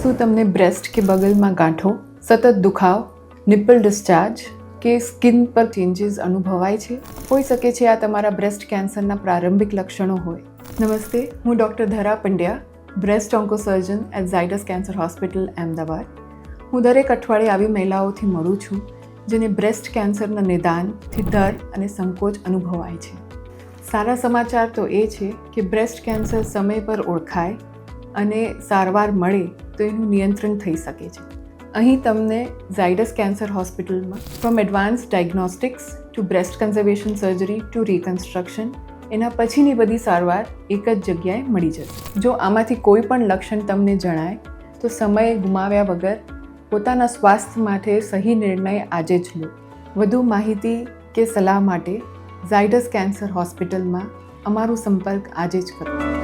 શું તમને બ્રેસ્ટ કે બગલમાં ગાંઠો, સતત દુખાવ, નિપલ ડિસ્ચાર્જ કે સ્કિન પર ચેન્જીસ અનુભવાય છે? હોઈ શકે છે આ તમારા બ્રેસ્ટ કેન્સરના પ્રારંભિક લક્ષણો હોય. નમસ્તે, હું doctor Dhara Pandya, breast oncosurgeon at Zydus cancer hospital, Ahmedabad. હું દરેક અઠવાડિયે આવી મહિલાઓથી મળું છું જેને બ્રેસ્ટ કેન્સરના નિદાનથી ડર અને સંકોચ અનુભવાય છે. સારા સમાચાર તો એ છે કે બ્રેસ્ટ કેન્સર સમય પર ઓળખાય અને સારવાર મળે તો એનું નિયંત્રણ થઈ શકે છે. અહીં તમને ઝાયડસ કેન્સર હોસ્પિટલમાં from advance diagnostics to breast conservation surgery to reconstruction એના પછીની બધી સારવાર એક જ જગ્યાએ મળી જશે. જો આમાંથી કોઈ પણ લક્ષણ તમને જણાય તો સમય ગુમાવ્યા વગર પોતાના સ્વાસ્થ્ય માટે સહી નિર્ણય આજે જ લો. વધુ માહિતી કે સલાહ માટે ઝાયડસ કેન્સર હોસ્પિટલમાં અમારો સંપર્ક આજે જ કરો.